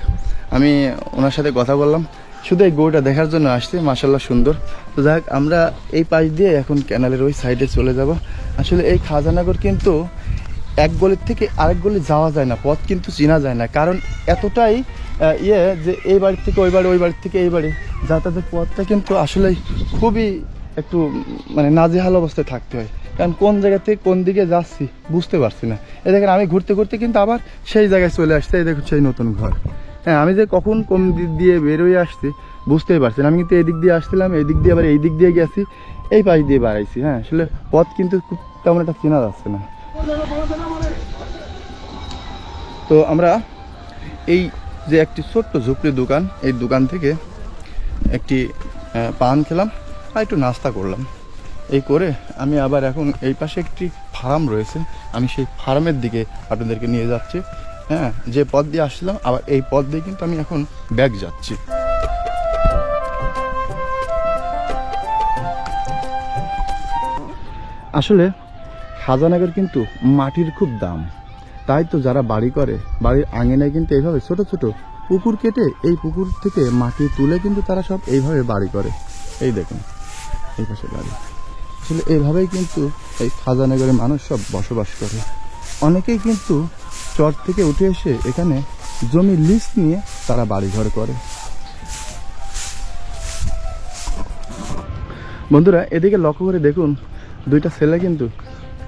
আমি ওনার সাথে কথা বললাম, শুধু এই গরুটা দেখার জন্য আসছে, মাশাআল্লাহ সুন্দর। তো যাক, আমরা এই পাশ দিয়ে এখন ক্যানালের ওই সাইডে চলে যাব। আসলে এই খাজানগর কিন্তু এক গলির থেকে আরেক গলি যাওয়া যায় না, পথ কিন্তু চেনা যায় না, কারণ এতটাই যে এই বাড়ি থেকে ওই বাড়ি, ওই বাড়ি থেকে এই বাড়ি যাতায়াতের পথটা কিন্তু আসলে খুবই একটু মানে নাজেহাল অবস্থায় থাকতে হয়, কারণ কোন জায়গা থেকে কোন দিকে যাচ্ছি বুঝতে পারছি না। এই দেখেন, আমি ঘুরতে ঘুরতে কিন্তু আবার সেই জায়গায় চলে আসছে। এই দেখুন সেই নতুন ঘর। হ্যাঁ, আমি যে কখন কোন দিক দিয়ে বেরোয় আসছি বুঝতেই পারছি না। আমি কিন্তু এই দিক দিয়ে আসছিলাম, এই দিক দিয়ে আবার এই দিক দিয়ে গেছি, এই পাশ দিয়ে বাড়াইছি। হ্যাঁ, আসলে পথ কিন্তু খুব তেমন একটা চেনা যাচ্ছে না। তো আমরা এই যে একটি ছোট্ট ঝুপড়ি দোকান, এই দোকান থেকে একটি পান খেলাম আর একটু নাস্তা করলাম। এই করে আমি আবার এখন এই পাশে একটি ফার্ম রয়েছে, আমি সেই ফার্মের দিকে আপনাদেরকে নিয়ে যাচ্ছি। হ্যাঁ, যে পথ দিয়ে আসছিলাম আবার এই পথ দিয়ে কিন্তু আমি এখন ব্যাক যাচ্ছি। আসলে খাজানগর কিন্তু মাটির খুব দাম, তাই তো যারা বাড়ি করে বাড়ির আঙিনায় কিন্তু এইভাবে ছোট ছোট পুকুর কেটে এই পুকুর থেকে মাটি তুলে কিন্তু তারা সব এইভাবে বাড়ি করে। এই দেখুন এই পাশে বাড়ি। আসলে এইভাবেই কিন্তু এই খাজানগরের মানুষ সব বসবাস করে। অনেকেই কিন্তু চর থেকে উঠে এসে এখানে জমি লিজ নিয়ে তারা বাড়িঘর করে। বন্ধুরা, এদিকে লক্ষ্য করে দেখুন, দুইটা ছেলে কিন্তু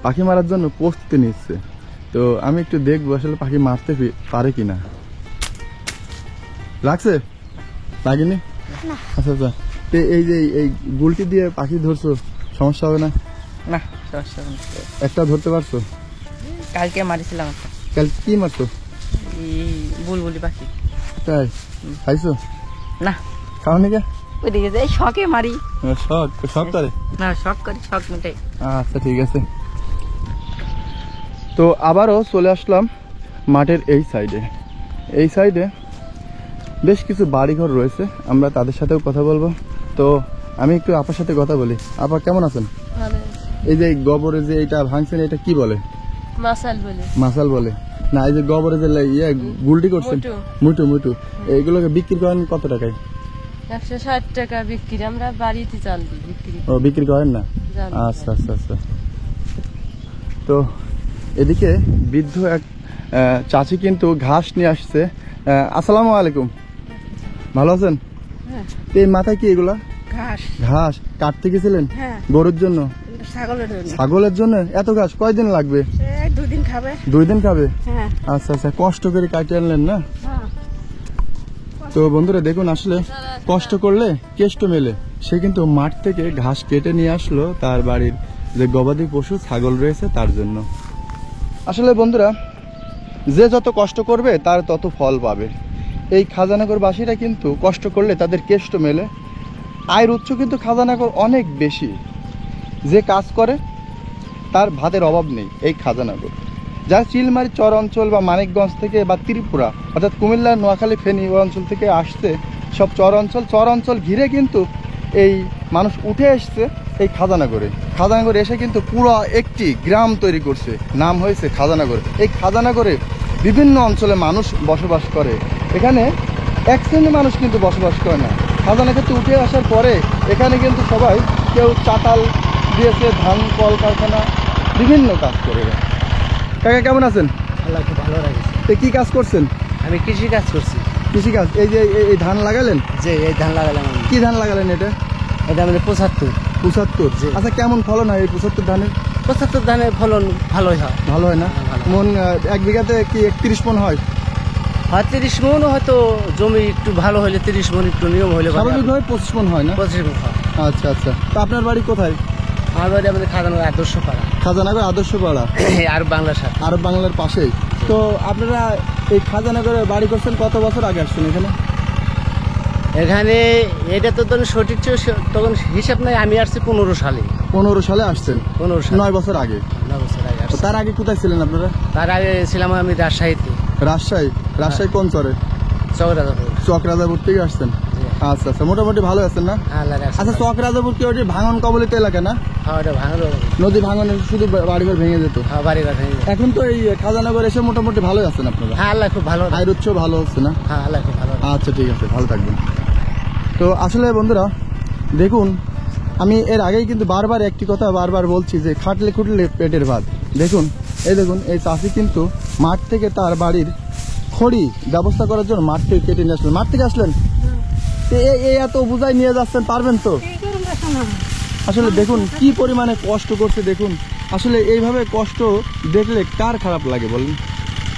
পাখি মারার জন্য প্রস্তুতি নিচ্ছে। তো আমি একটু দেখবো আসলে পাখি মারতে পারে কিনা। লাগছে? লাগেনি? আচ্ছা আচ্ছা। তো এই যে এই গুলটি দিয়ে পাখি ধরছো, সমস্যা হবে না? না সমস্যা নেই। একটা ধরতে পারছো? কালকে মারিছিলাম একটা কাল কি মারছো? এই বুলবুলি পাখি। তাই খাইছো? না খাও নি কে? ওইদিকে যাই শখে মারি। শখ শখ করে? না শখ করি, শখ মিটাই। আচ্ছা ঠিক আছে। তো আবারও চলে আসলাম মাঠের এই সাইডে। এই সাইডে বেশ কিছু বাড়িঘর রয়েছে, আমরা তাদের সাথেও কথা বলবো। তো আমি একটু আপার সাথে কথা বলি। আপা কেমন আছেন? এই যে গোবরে যে এটা ভাঙছেন, এটা কি বলে? মাসাল বলে। মাসাল বলে না, এই যে গোবরে যে ইয়ে গুলটি করছেন, মুটু মুটু, এইগুলোকে বিক্রি করেন কত টাকায়? 160 টাকা বিক্রি, আমরা বাড়িতে চাল দিই বিক্রি। ও বিক্রি করেন না? জানি। আচ্ছা আচ্ছা আচ্ছা। তো এদিকে বৃদ্ধ এক চাচি কিন্তু ঘাস নিয়ে আসছে। আসসালামু আলাইকুম, ভালো আছেন? এই মাথায় কি এগুলা? ঘাস। ঘাস কাটতে গেছিলেন? হ্যাঁ। গরুর জন্য? ছাগলের জন্য। ছাগলের জন্য এত ঘাস কয়দিন লাগবে? 2 দিন খাবে। 2 দিন খাবে? হ্যাঁ। আচ্ছা আচ্ছা, কষ্ট করে কাটিয়ে আনলেন না? হ্যাঁ। তো বন্ধুরা দেখুন, আসলে কষ্ট করলে কেষ্ট মেলে। সে কিন্তু মাঠ থেকে ঘাস কেটে নিয়ে আসলো তার বাড়ির যে গবাদি পশু ছাগল রয়েছে তার জন্য। আসলে বন্ধুরা, যে যত কষ্ট করবে তার তত ফল পাবে। এই খাজানগরবাসীরা কিন্তু কষ্ট করলে তাদের কেষ্ট মেলে। আয়ের উৎস কিন্তু খাজানগর অনেক বেশি। যে কাজ করে তার ভাতের অভাব নেই এই খাজানগর। যারা চিলমারি চর অঞ্চল বা মানিকগঞ্জ থেকে বা ত্রিপুরা অর্থাৎ কুমিল্লা, নোয়াখালী, ফেনী ওই অঞ্চল থেকে আসছে, সব চর অঞ্চল ঘিরে কিন্তু এই মানুষ উঠে এসছে এই খাজানগরে। খাজানগরে এসে কিন্তু পুরো একটি গ্রাম তৈরি করছে, নাম হয়েছে খাজানগর। এই খাজানগরে বিভিন্ন অঞ্চলে মানুষ বসবাস করে। এখানে এক শ্রেণীর মানুষ কিন্তু বসবাস করে না। খাজানগর থেকে উঠে আসার পরে এখানে কিন্তু সবাই কেউ চাতাল দিয়েছে, ধান কল কারখানা, বিভিন্ন কাজ করে। কাকা কেমন আছেন? আল্লাহ খুব ভালো রাখছে। তো কি কাজ করছেন? আমি কৃষি কাজ করছি। কৃষি কাজ, এই যে এই ধান লাগালেন? যে এই ধান লাগালাম আমি। কি ধান লাগালেন এটা? এটা আমাদের 75। আচ্ছা, কেমন ফলন হয় এই 75 ধানের? 75 ধানের ফলন ভালোই হয়। ভালো হয় না? মন এক বিঘাতে কি 31 মন হয়? হয় 30 মন, হয়তো জমি একটু ভালো হলে 30 মন, একটু নিয়ম হলে স্বাভাবিকভাবে 25 মন হয় না? 25 মন হয়। আচ্ছা আচ্ছা। তো আপনার বাড়ি কোথায়? আমার বাড়ি আমাদের খাজানগর আদর্শ পাড়া। খাজানগর আদর্শ পাড়া আর বাংলার সাথে। আরব বাংলার পাশেই। তো আপনারা এই খাজানগরে বাড়ি করছেন কত বছর আগে আসছেন এখানে? এখানে এটা তো তখন সঠিক তখন হিসাব নাই, আমি আসছি 15 সালে। 15 সালে আসছেন? 15 সালে, 9 বছর আগে। 9 বছর আগে তো আসছি। তার আগে কোথায় ছিলেন আপনারা? তার আগে ছিলাম আমি রাজশাহীতে। রাজশাহী কোন চরে? চকরাজাপুর। চকরাজাপুর থেকে আসছেন? আচ্ছা আচ্ছা, মোটামুটি ভালো আছেন না? আল্লাহ রাখছে। আচ্ছা, চকরাজাপুর কি ওটি ভাঙন কবলিত এলাকা না? হ্যাঁ, ওটা ভাঙলো। নদী ভাঙনে শুধু বাড়িঘর ভেঙে যেত। হ্যাঁ, বাড়ি কথা। এখন তো এই খাজানগর এসে মোটামুটি ভালোই আছেন আপনারা? হ্যাঁ, আল্লাহ খুব ভালো। আয়ের উৎস ভালো হচ্ছে না? হ্যাঁ, আল্লাহ খুব ভালো। আচ্ছা ঠিক আছে, ভালো থাকবেন। তো আসলে বন্ধুরা দেখুন, আমি এর আগেই কিন্তু বারবার একটি কথা বারবার বলছি যে খাটলে খুটলে পেটের ভাত। দেখুন এই চাষি কিন্তু মাঠ থেকে তার বাড়ির খড়ি ব্যবস্থা করার জন্য মাঠ থেকে কেটে নিয়ে আসলেন। মাঠ থেকে আসলেন, এই এত বোঝাই নিয়ে যাচ্ছেন, পারবেন তো? আসলে দেখুন কি পরিমাণে কষ্ট করছে। দেখুন আসলে এইভাবে কষ্ট দেখলে কার খারাপ লাগে বলেন?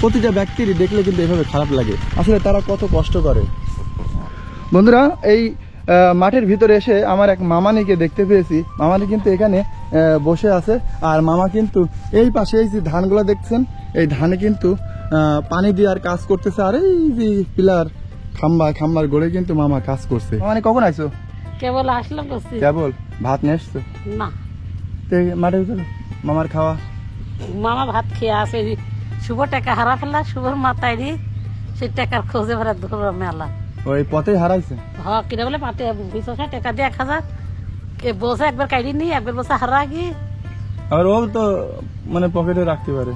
প্রতিটা ব্যক্তিরই দেখলে কিন্তু এইভাবে খারাপ লাগে। আসলে তারা কত কষ্ট করে। বন্ধুরা, এই মাঠের ভিতরে এসে আমার এক মামানিকে দেখতে পেয়েছি। মামানি কিন্তু এখানে বসে আছে, আর মামা কিন্তু এই পাশে এই যে ধানগুলো দেখছেন, এই ধানে কিন্তু পানি দেওয়ার কাজ করতেছে। আর এই যে পিলার খাম্বার গড়ে কিন্তু মামা কাজ করছে। মানে কখন আইছো? কেবল আসলাম করছি। কেবল ভাত নিয়ে আসছো? না, মাঠে ভিতরে মামার খাওয়া। মামা ভাত খেয়ে আসে, শুভ টাকা হারা ফেলা, শুভর মাথায় দি সেই টাকার খোঁজে ভরা ধরো মেলা। ওই পথেই হারাইছে? হ্যাঁ, কিনা বলে মাঠে বিশ টাকা দিয়ে 1000 বসে একবার কাইডি নি, একবার বসে হারা গিয়ে। আর ও তো মানে পকেটে রাখতে পারে।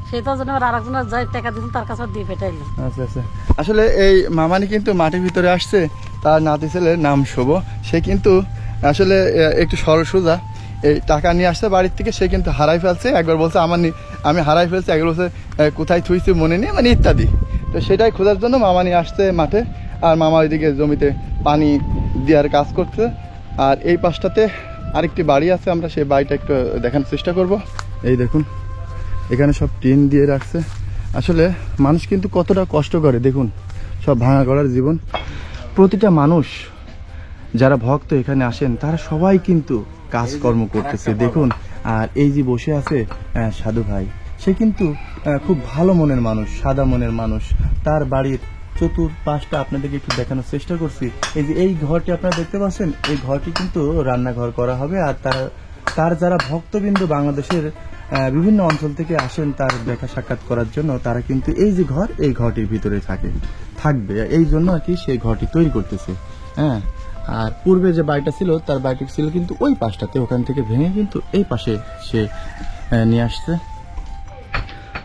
সে তো জন্য আর একজনের যাই টাকা দিয়েছেন তার কাছে দিয়ে পেটাইলাম। আচ্ছা আচ্ছা। আসলে এই মামানি কিন্তু মাটির ভিতরে আসছে, তার নাতি ছেলের নাম শুভ। সে কিন্তু আসলে একটু সরল সোজা, এই টাকা নিয়ে আসছে বাড়ির থেকে। সে কিন্তু হারাই ফেলছে। একবার বলছে আমি হারাই ফেলছি, একবার বলছে কোথায় থুইছি মনে নেই, মানে ইত্যাদি। তো সেটাই খোঁজার জন্য মামা নিয়ে আসছে মাঠে, আর মামা ওইদিকে জমিতে পানি দেওয়ার কাজ করছে। আর এই পাশটাতে আরেকটি বাড়ি আছে, আমরা সেই বাড়িটা একটু দেখানোর চেষ্টা করব। এই দেখুন এখানে সব টিন দিয়ে রাখছে। আসলে মানুষ কিন্তু কতটা কষ্ট করে দেখুন। সব ভাঙা গড়ার জীবন। প্রতিটা মানুষ যারা ভক্ত এখানে আসেন তারা সবাই কিন্তু কাজকর্ম করতেছে দেখুন। আর এই যে বসে আছে সাধু ভাই, সে কিন্তু খুব ভালো মনের মানুষ, সাদা মনের মানুষ। তার বাড়ির চতুর্পাশটা আপনাদেরকে একটু দেখানোর চেষ্টা করছি। এই যে এই ঘরটি আপনারা দেখতে পাচ্ছেন, এই ঘরটি কিন্তু রান্নাঘর করা হবে। আর তার যারা ভক্তবৃন্দ বাংলাদেশের বিভিন্ন অঞ্চল থেকে আসেন তার দেখা সাক্ষাৎ করার জন্য, তারা কিন্তু এই যে ঘর, এই ঘরটির ভিতরে থাকবে। এই জন্য আর কি সেই ঘরটি তৈরি করতেছে। হ্যাঁ, আর পূর্বে যে বাড়িটা ছিল, তার বাড়িটি ছিল কিন্তু ওই পাশটাতে, ওখান থেকে ভেঙে কিন্তু এই পাশে সে নিয়ে আসছে।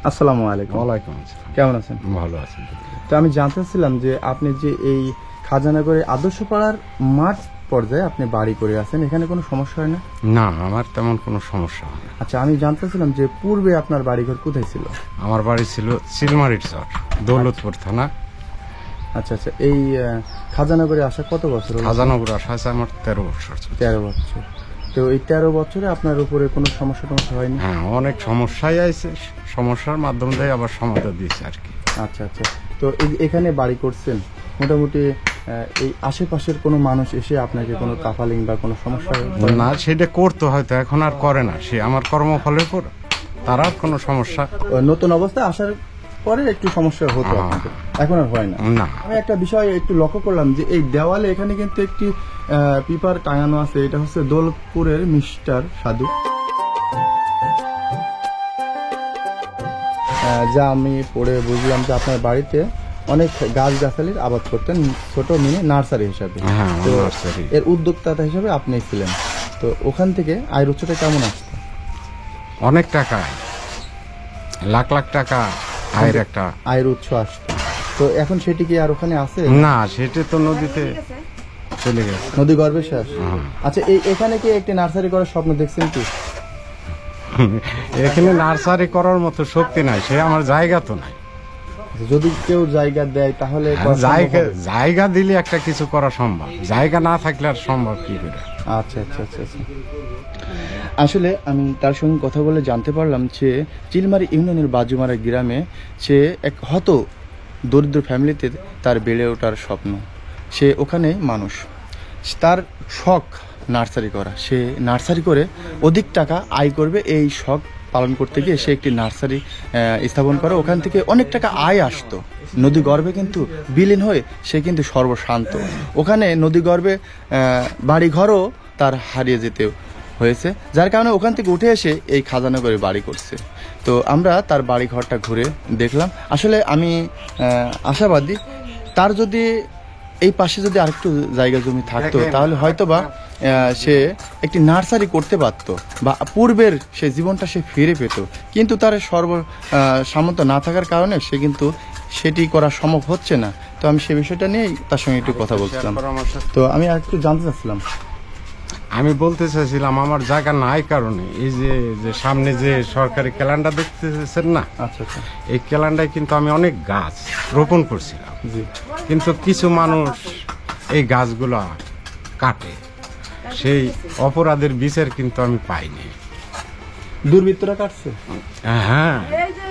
আসসালামু আলাইকুম। ওয়ালাইকুম আসসালাম। কেমন আছেন? ভালো আছেন। তো আমি জানতে চাচ্ছিলাম যে আপনি যে এই খাজানাগরে আদর্শ পাড়ার মাঠ পর্যায়ে আপনি বাড়ি করে আছেন, এখানে কোনো সমস্যা হয় না? না, আমার তেমন কোনো সমস্যা হয় না। আচ্ছা, আমি জানতে চাচ্ছিলাম যে পূর্বে আপনার বাড়িঘর কোথায় ছিল? আমার বাড়ি ছিল চিলমারির চর, দৌলতপুর থানা। আচ্ছা আচ্ছা, এই খাজানাগরে আসা কত বছর হলো? খাজানগর আসা আছে আমার 13 বছর। 13 বছর। তো এই 13 বছরে আপনার উপরে কোনো সমস্যা হয়নি? হ্যাঁ, অনেক সমস্যাই আছে, সমস্যার মাধ্যম দিয়ে আবার সমাধান দিয়েছে আর কি। আচ্ছা আচ্ছা, তো এখানে বাড়ি করছেন, মোটামুটি এই আশেপাশের কোনো মানুষ এসে আপনাকে কোনো কাফালিং বা কোনো সমস্যা না, সেটা করতে হয়তো, এখন আর করে না, সে আমার কর্মফলের পর তার আর কোনো সমস্যা। নতুন অবস্থায় আসার পরে একটু সমস্যা হতো আপনাদের, এখন আর হয় না? না। আমি একটা বিষয় একটু লক্ষ্য করলাম যে এই দেওয়ালে এখানে কিন্তু একটি পেপার টাঙানো আছে, এটা হচ্ছে দৌলতপুরের মিস্টার সাধু, যা আমি পড়ে বুঝলাম যে আপনার বাড়িতে অনেক গাছগাছালির আবাদ করতেন, ছোট মিনি নার্সারি হিসাবে। হ্যাঁ, তো নার্সারি। এর উদ্যোক্তা হিসাবে আপনি ছিলেন। তো ওখান থেকে আয়ের উৎসটা কেমন আসতো? অনেক টাকা, লাখ লাখ টাকা আয়ের একটা আয়ের উৎস আসতো। তো এখন সেটি কি আর ওখানে আছে? না, সেটা তো নদীতে চলে গেছে, নদী গর্ভে শেষ। আচ্ছা, এখানে কি একটি নার্সারি করার স্বপ্ন দেখছেন কি? এখানে নার্সারি করার মতো শক্তি নাই, সে আমার জায়গা তো নাই। যদি কেউ জায়গা দেয় তাহলে করা সম্ভব হবে? জায়গা দিলে একটা কিছু করা সম্ভব, জায়গা না থাকলে আর সম্ভব কি করে? আচ্ছা আচ্ছা আচ্ছা আচ্ছা। আসলে আমি তার সঙ্গে কথা বলে জানতে পারলাম যে চিলমারি ইউনিয়নের বাজুমারা গ্রামে সে এক দরিদ্র ফ্যামিলিতে তার বেড়ে ওঠার স্বপ্ন। সে ওখানে মানুষ, তার শখ নার্সারি করা। সে নার্সারি করে অধিক টাকা আয় করবে, এই শখ পালন করতে গিয়ে সে একটি নার্সারি স্থাপন করে। ওখান থেকে অনেক টাকা আয় আসতো। নদী গর্ভে কিন্তু বিলীন হয়ে সে কিন্তু সর্বশান্ত। ওখানে নদী গর্ভে বাড়িঘরও তার হারিয়ে যেতে হয়েছে, যার কারণে ওখান থেকে উঠে এসে এই খাজানাগরে বাড়ি করছে। তো আমরা তার বাড়ি ঘরটা ঘুরে দেখলাম। আসলে আমি আশাবাদী তার যদি এই পাশে যদি আরেকটু জায়গা জমি থাকতো তাহলে হয়তোবা সে একটি নার্সারি করতে পারত বা পূর্বের সে জীবনটা সে ফিরে পেত। কিন্তু তার সামর্থ্য না থাকার কারণে সে কিন্তু সেটি করা সম্ভব হচ্ছে না। তো আমি সে বিষয়টা নিয়ে তার সঙ্গে একটু কথা বলছিলাম। তো আমি একটু জানতে চাচ্ছিলাম, আমি বলতে চাইছিলাম আমার জায়গা নাই কারণে এই যে সামনে যে সরকারি ক্যালেন্ডার দেখতেছেন না, আচ্ছা আচ্ছা, এই ক্যালেন্ডারে কিন্তু আমি অনেক গাছ রোপণ করছিলাম, জি, কিন্তু কিছু মানুষ এই গাছগুলা কাটে, সেই অপরাধের বিচার কিন্তু আমি পাইনি। দুর্বৃত্তরা কাটছে? হ্যাঁ, এই যে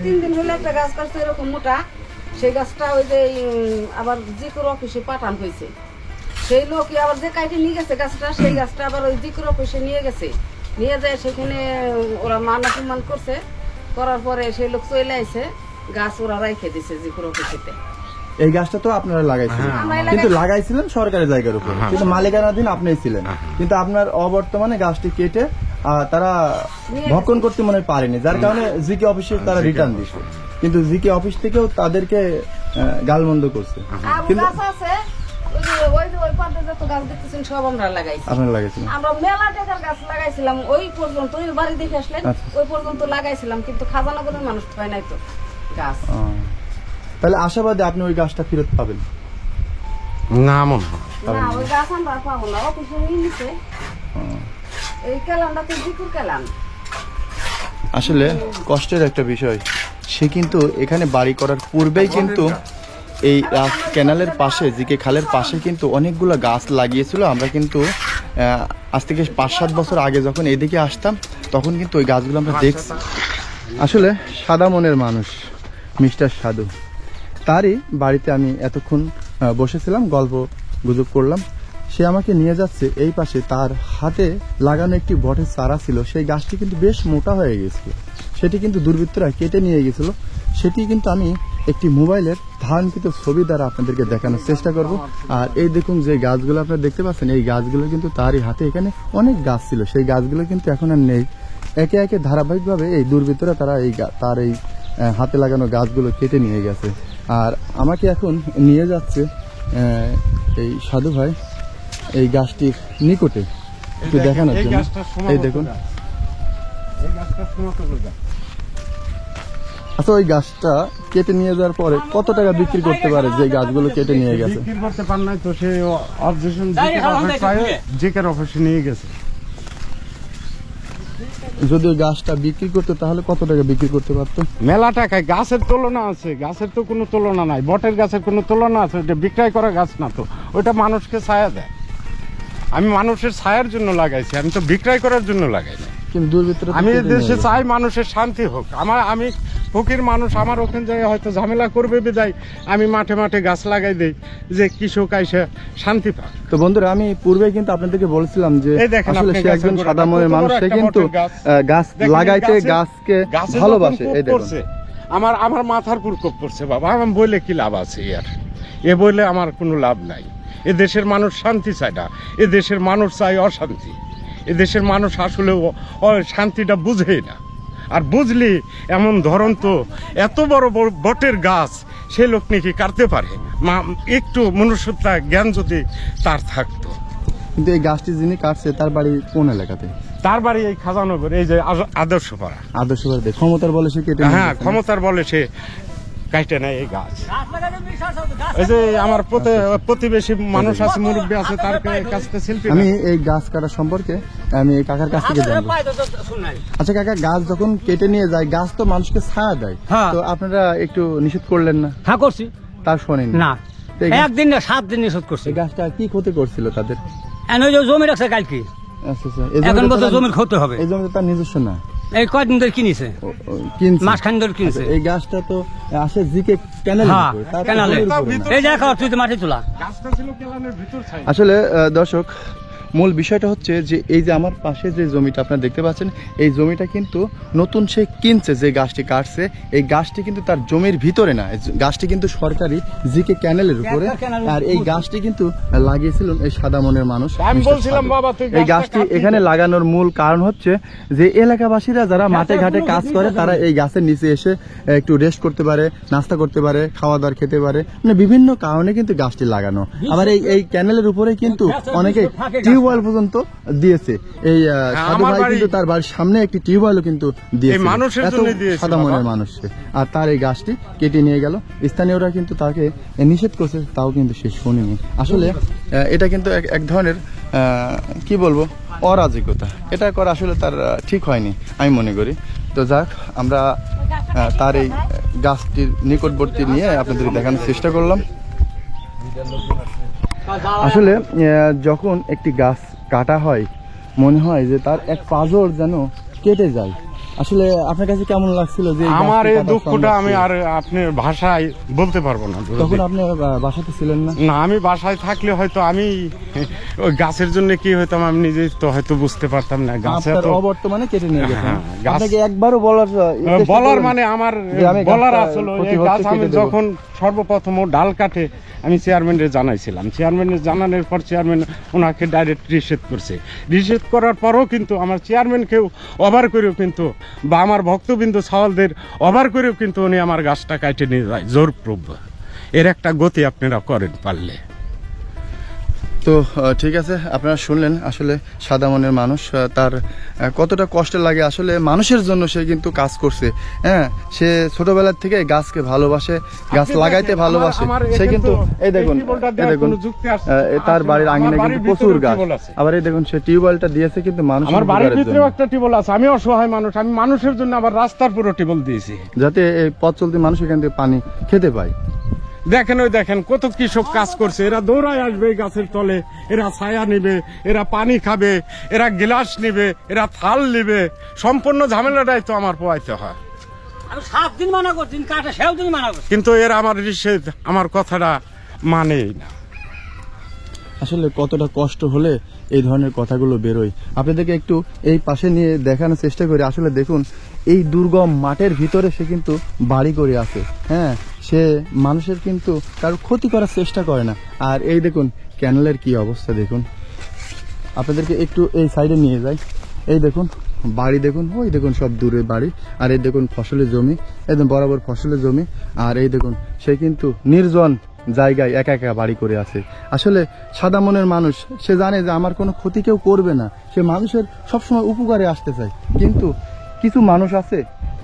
3 দিন হলে একটা গাছ কাটছে এরকম মোটা, সেই গাছটা ওই যে আবার জিকুর অফিসে পাঠান হয়েছে। সেই লোক আবার যে কাইটে নিয়ে গেছে গাছটা, সেই গাছটা আবার ওই জিকুর অফিসে নিয়ে গেছে, নিয়ে যায় সেখানে ওরা মান অপমান করছে, করার পরে সেই লোক চলে আইছে, গাছ ওরা রাইখে দিছে জিকুর অফিসেতে। এই গাছটা তো আপনারা লাগাইছিলেন, কিন্তু লাগাইছিলেন সরকারি জায়গার উপর, কিন্তু মালিকানাধীন আপনিই ছিলেন। কিন্তু আপনার অবর্তমানে গাছটি কেটে তারা ভক্ষণ করতে মনে পারেনি, যার কারণে জিকে অফিসে তারা রিটার্ন দিচ্ছে। কিন্তু জিকে অফিস থেকেও তাদেরকে গালমন্দ করছে। কিন্তু আমরা মেলা টাকার গাছ লাগাইছিলাম, ওই পর্যন্ত ওই বাড়ি দেখে আসলেন, ওই পর্যন্ত লাগাইছিলাম, কিন্তু খাজানাগরের মানুষ হয় নাই তো গাছ। তাহলে আশাবাদী আপনি ওই গাছটা ফেরত পাবেন না? মনে হয় না, ওই গাছ আমরা পাবো না, অফিসে নিয়ে নিছে। এই ক্যালেন্ডার তো জিকুর ক্যালেন্ডার। আসলে কষ্টের একটা বিষয়, সে কিন্তু এখানে বাড়ি করার পূর্বেই কিন্তু এই ক্যানালের পাশে, জিকে খালের পাশে কিন্তু অনেকগুলো গাছ লাগিয়েছিল। আমরা কিন্তু আজ থেকে 5-7 বছর আগে যখন এদিকে আসতাম তখন কিন্তু ওই গাছগুলো আমরা দেখছি। আসলে সাদা মনের মানুষ মিস্টার সাধু, তারই বাড়িতে আমি এতক্ষণ বসেছিলাম, গল্প গুজব করলাম। সে আমাকে নিয়ে যাচ্ছে এই পাশে, তার হাতে লাগানো একটি বটের চারা ছিল, সেই গাছটি কিন্তু বেশ মোটা হয়ে গেছিল, সেটি কিন্তু দুর্বৃত্তরা কেটে নিয়ে গেছিল। সেটি কিন্তু আমি একটি মোবাইলের ধারণকৃত ছবি দ্বারা আপনাদেরকে দেখানোর চেষ্টা করব। আর এই দেখুন যে গাছগুলো আপনারা দেখতে পাচ্ছেন, এই গাছগুলো কিন্তু তারই হাতে, এখানে অনেক গাছ ছিল, সেই গাছগুলো কিন্তু এখন আর নেই। একে একে ধারাবাহিকভাবে এই দুর্বৃত্তরা তারা তার এই হাতে লাগানো গাছগুলো কেটে নিয়ে গেছে। আর আমাকে এখন নিয়ে যাচ্ছে এই সাধু ভাই এই গাছটির নিকটে একটু দেখানোর জন্য। এই দেখুন, আচ্ছা ওই গাছটা কেটে নিয়ে যাওয়ার পরে কত টাকা বিক্রি করতে পারে যে গাছগুলো কেটে নিয়ে গেছে? বিক্রি করতে পার নাই তো, সে অবজেকশন জিকের অফিসে নিয়ে গেছে। যদি ওই গাছটা বিক্রি করতে তাহলে কত টাকা বিক্রি করতে পারতো? মেলা টাকায়। গাছের তুলনা আছে, গাছের তো কোনো তুলনা নাই, বটের গাছের কোনো তুলনা আছে? ওটা বিক্রয় করা গাছ না তো, ওটা মানুষকে ছায়া দেয়। আমি মানুষের ছায়ার জন্য লাগাইছি, আমি তো বিক্রয় করার জন্য লাগাই না। কিন্তু দুর্বৃত্তরা আমি দেশে চাই মানুষের শান্তি হোক। আমি ফকির মানুষ, আমার ওখানে জায়গায় হয়তো ঝামেলা করবে বিদায় আমি মাঠে মাঠে গাছ লাগাই দেই যে কৃষক আইসে শান্তি পাক। তো বন্ধুরা, আমি পূর্বে কিন্তু আপনাদেরকে বলেছিলাম যে আসলে সে একজন সাদা মনের মানুষ, সে কিন্তু গাছ লাগাইতে, গাছকে ভালোবাসে। এই দেখুন, আমার মাথার পুরকপ পড়ছে বাবা, আমি বলে কি লাভ আছে? এ বলে আমার কোনো লাভ নাই। এ দেশের মানুষ শান্তি চায় না, এ দেশের মানুষ চায় অশান্তি। এ দেশের মানুষ আসলে শান্তিটা বুঝেই না। আর বুঝলি এমন ধরন তো, এত বড় বড় বটের গাছ সে লোক নাকি কাটতে পারে? একটু মনুষ্যতা জ্ঞান যদি তার থাকতো। কিন্তু এই গাছটি যিনি কাটছে তার বাড়ি কোন এলাকাতে? তার বাড়ি এই খাজানগর, এই যে আদর্শপাড়া। আদর্শপাড়া। ক্ষমতার বলে সে কেটে? হ্যাঁ, ক্ষমতার বলে সে কাটে নেয় এই গাছ। এই যে আমার প্রতিবেশী মানুষ আছে, মুরব্বী আছে, তার কাছ থেকে সেলফি। আমি এই গাছ কাটা সম্পর্কে আমি এই কাকার কাছ থেকে জানবো। আচ্ছা কাকা, গাছ যখন কেটে নিয়ে যায়, গাছ তো মানুষকে ছায়া দেয়, তো আপনারা একটু নিষেধ করলেন না? হ্যাঁ করছি। তার শোনেন না, একদিন না 7 দিন নিষেধ করছি। এই গাছটা কি ক্ষতি করছিল তাদের? জমি রাখছে কালকে। আচ্ছা আচ্ছা, এখন বলতে জমির ক্ষতি হবে। এই জমি তো তার নিজস্ব না। এই কয়দিন ধরে কিনেছে, মাসখান ধরে কিনছে। এই গাছটা তো আসে জিকে ক্যানেল। এই দেখো তুই তো মাটি তোলা। আসলে দর্শক, মূল বিষয়টা হচ্ছে যে এই যে আমার পাশে যে জমিটা আপনারা দেখতে পাচ্ছেন, এই জমিটা কিন্তু নতুন সে কিনছে, যে গাছটি কাটছে এই গাছটি কিন্তু তার জমির ভিতরে না, গাছটি কিন্তু সরকারি জিকে ক্যানেলের উপরে। আর এই গাছটি কিন্তু লাগিয়েছিল এই সাদা মনের মানুষ। এই গাছটি এখানে লাগানোর মূল কারণ হচ্ছে যে এলাকাবাসীরা যারা মাঠে ঘাটে কাজ করে, তারা এই গাছের নিচে এসে একটু রেস্ট করতে পারে, নাস্তা করতে পারে, খাওয়া দাওয়া খেতে পারে, মানে বিভিন্ন কারণে কিন্তু গাছটি লাগানো। আবার এই ক্যানেলের উপরে কিন্তু অনেকে টিউবওয়েল পর্যন্ত দিয়েছে। এই সাধু ভাই কিন্তু তার বাড়ির সামনে একটি টিউবওয়েলও কিন্তু দিয়েছে, সাদা মনের মানুষ। আর তার এই গাছটি কেটে নিয়ে গেল, স্থানীয়রা কিন্তু তাকে নিষেধ করছে, তাও কিন্তু সে শোনেনি। আসলে এটা কিন্তু এক ধরনের কি বলবো, অরাজকতা। এটা করা আসলে তার ঠিক হয়নি আমি মনে করি। তো যাক, আমরা তার এই গাছটির নিকটবর্তী নিয়ে আপনাদের দেখানোর চেষ্টা করলাম। আসলে যখন একটি গাছ কাটা হয়, মনে হয় যে তার এক পাজর যেন কেটে যায়। আসলে আপনার কাছে কেমন লাগছিল যে আমার এই দুঃখটা আমি আর আপনার ভাষায় বলতে পারবো না। তখন আপনি বাসাতে ছিলেন না? না, আমি বাসায় থাকলে হয়তো আমি ওই গাছের জন্য কি হইতাম আমি নিজে তো হয়তো বুঝতে পারতাম না। গাছের অবর্তমানে কেটে নিয়ে গেছেন, আপনাকে একবারও বলার মানে আমার বলার আসলে এই গাছ আমি যখন সর্বপ্রথম ডাল কাটে আমি চেয়ারম্যানের জানাইছিলাম। চেয়ারম্যানের জানানোর পর চেয়ারম্যান ওনাকে ডাইরেক্ট নিষেধ করছে। নিষেধ করার পরও কিন্তু আমার চেয়ারম্যানকেও অবার করেও কিন্তু, বা আমার ভক্তবৃন্দ সাওয়ালদের অবার করেও কিন্তু উনি আমার গাছটা কাটে নিয়ে যায় জোরপূর্বক। এর একটা গতি আপনারা করেন পারলে। তো ঠিক আছে, আপনারা শুনলেন আসলে সাদা মনের মানুষ, তার কতটা কষ্ট লাগে। আসলে মানুষের জন্য সে কিন্তু কাজ করছে। হ্যাঁ, সে ছোটবেলার থেকে গাছকে ভালোবাসে, গাছ লাগাইতে ভালোবাসে। সে কিন্তু এই দেখুন তার বাড়ির আঙিনায় কিন্তু প্রচুর গাছ। আবার এই দেখুন সে টিউবওয়েলটা দিয়েছে কিন্তু মানুষ। আমার বাড়ির ভিতরেও একটা টিউবওয়েল আছে। আমি অসহায় মানুষ, আমি মানুষের জন্য আবার রাস্তার পুরো টিউবওয়েল দিয়েছি, যাতে এই পথ চলতি মানুষ এখান থেকে পানি খেতে পায়। দেখেন ওই দেখেন কত কৃষক কাজ করছে। এরা দৌড়ায় আসবে গাছের তলে, এরা ছায়া নিবে, এরা পানি খাবে, এরা গ্লাস নিবে, এরা থাল নিবে। সম্পূর্ণ ঝামেলাটাই তো আমার পোয়াইতে হয়। আমি 7 দিন মানা করছি, কাটা সেও দিন মানা করছি, কিন্তু এর আমার নিষেধ, আমার কথাটা মানেই না। আসলে কতটা কষ্ট হলে এই ধরনের কথাগুলো বেরোয়। আপনাদেরকে একটু এই পাশে নিয়ে দেখানোর চেষ্টা করি। আসলে দেখুন, এই দুর্গম মাঠের ভিতরে সে কিন্তু বাড়ি করে আছে। হ্যাঁ, সে মানুষের কিন্তু কারো ক্ষতি করার চেষ্টা করে না। আর এই দেখুন ক্যানেলের কি অবস্থা দেখুন। আপনাদেরকে একটু এই সাইডে নিয়ে যাই। এই দেখুন বাড়ি দেখুন, ওই দেখুন সব দূরে বাড়ি, আর এই দেখুন ফসলের জমি, একদম বরাবর ফসলের জমি। আর এই দেখুন সে কিন্তু নির্জন জায়গায় একা একা বাড়ি করে আছে। আসলে সাদা মনের মানুষ, সে জানে যে আমার কোনো ক্ষতি কেউ করবে না, সে মানুষের সবসময় উপকারে আসতে চায়। কিন্তু কিছু মানুষ আছে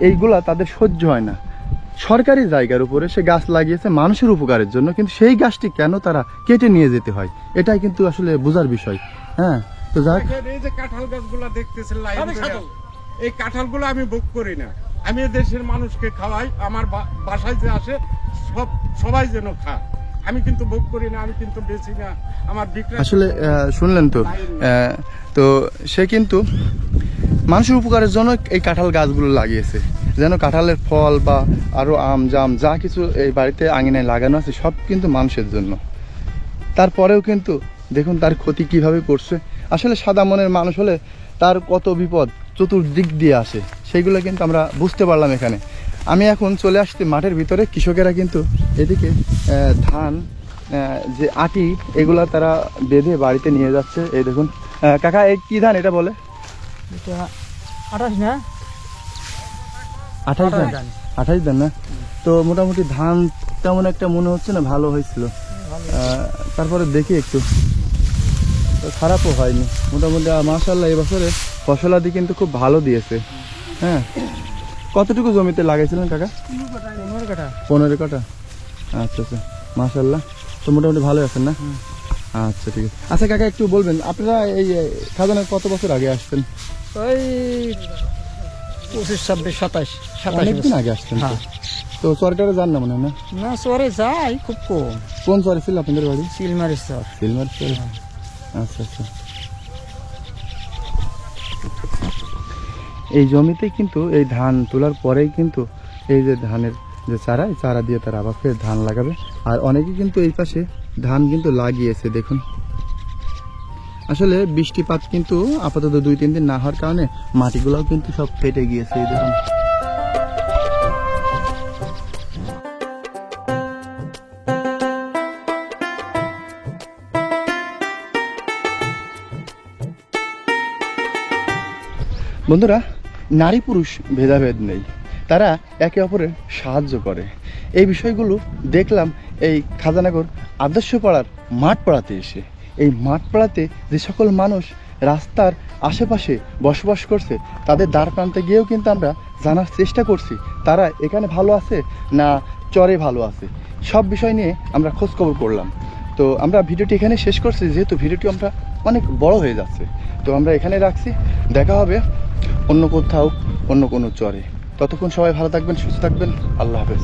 এইগুলা তাদের সহ্য হয় না। সরকারি জায়গার উপরে সে গাছ লাগিয়েছে মানুষের উপকারের জন্য, কিন্তু সেই গাছটি কেন তারা কেটে নিয়ে যেতে হয়, এটাই কিন্তু আসলে বোঝার বিষয়। হ্যাঁ, তো যাক, এই যে কাঁঠাল গাছগুলো দেখতেছেন লাইন ধরে, এই কাঁঠালগুলো আমি ভোগ করি না, আমি দেশের মানুষকে খাওয়াই, আমার বাসায় যে আসে সবাই যেন খায়, আমি কিন্তু ভোগ করি না, আমি কিন্তু বেশি না, আমার বিক্রি। আসলে শুনলেন তো, তো সে কিন্তু মানুষের উপকারের জন্য এই কাঁঠাল গাছগুলো লাগিয়েছে, যেন কাঁঠালের ফল বা আরো আম জাম যা কিছু এই বাড়িতে আঙিনায় লাগানো আছে সব কিন্তু মানুষের জন্য। তারপরেও কিন্তু দেখুন তার ক্ষতি কিভাবে করছে। আসলে সাদা মনের মানুষ হলে তার কত বিপদ চতুর্দিক দিয়ে আসে, সেইগুলো কিন্তু আমরা বুঝতে পারলাম এখানে। আমি এখন চলে আসছি মাঠের ভিতরে। কৃষকেরা কিন্তু এদিকে ধান যে আটি এগুলা তারা বেঁধে বাড়িতে নিয়ে যাচ্ছে। এই দেখুন কাকা, এই কি ধান এটা বলে? 28 না 28 ধান, 28 ধান না? তো মোটামুটি ধান তেমন একটা মনে হচ্ছে না ভালো হয়েছিল। তারপরে দেখি একটু, খারাপও হয়নি মোটামুটি। মাশাআল্লাহ এবছরে ফসলাদি কিন্তু খুব ভালো দিয়েছে। হ্যাঁ, কতটুকু জমিতে লাগাইছিলেন কাকা? 15 কাঠা। আচ্ছা আচ্ছা, মাশাআল্লাহ। তো মোটামুটি ভালো আছেন না? আচ্ছা ঠিক আছে। আচ্ছা কাকা, একটু বলবেন আপনারা এই খাজানায় কত বছর আগে আসতেন? ওই 25, 26, 27, 27 অনেকদিন আগে আসতেন তো। তো চরটারে যান না মনে হয়? না চরে যাই খুব কম। কোন চরে ছিল আপনাদের বাড়ি? সিলমারি চর। সিলমার চর। আচ্ছা আচ্ছা। এই জমিতে কিন্তু এই ধান তোলার পরেই কিন্তু এই যে ধানের যে চারা, এই চারা দিয়ে তারা আবার ফের ধান লাগাবে। আর অনেকে কিন্তু এই পাশে ধান কিন্তু লাগিয়েছে দেখুন। আসলে বৃষ্টিপাত কিন্তু আপাতত 2-3 দিন না হওয়ার কারণে মাটিগুলোও কিন্তু সব ফেটে গিয়েছে। এই দেখুন বন্ধুরা, নারী পুরুষ ভেদাভেদ নেই, তারা একে অপরের সাহায্য করে। এই বিষয়গুলো দেখলাম এই খাজানগর আদর্শ পাড়ার মাঠ পাড়াতে এসে। এই মাঠ পাড়াতে যে সকল মানুষ রাস্তার আশেপাশে বসবাস করছে তাদের দ্বার প্রান্তে গিয়েও কিন্তু আমরা জানার চেষ্টা করছি তারা এখানে ভালো আছে না চরে ভালো আছে, সব বিষয় নিয়ে আমরা খোঁজখবর করলাম। তো আমরা ভিডিওটি এখানে শেষ করছি, যেহেতু ভিডিওটি আমরা অনেক বড় হয়ে যাচ্ছে। তো আমরা এখানে রাখছি, দেখা হবে অন্য কোথাও অন্য কোনো চরে। ততক্ষণ সবাই ভালো থাকবেন, সুস্থ থাকবেন। আল্লাহ হাফেজ।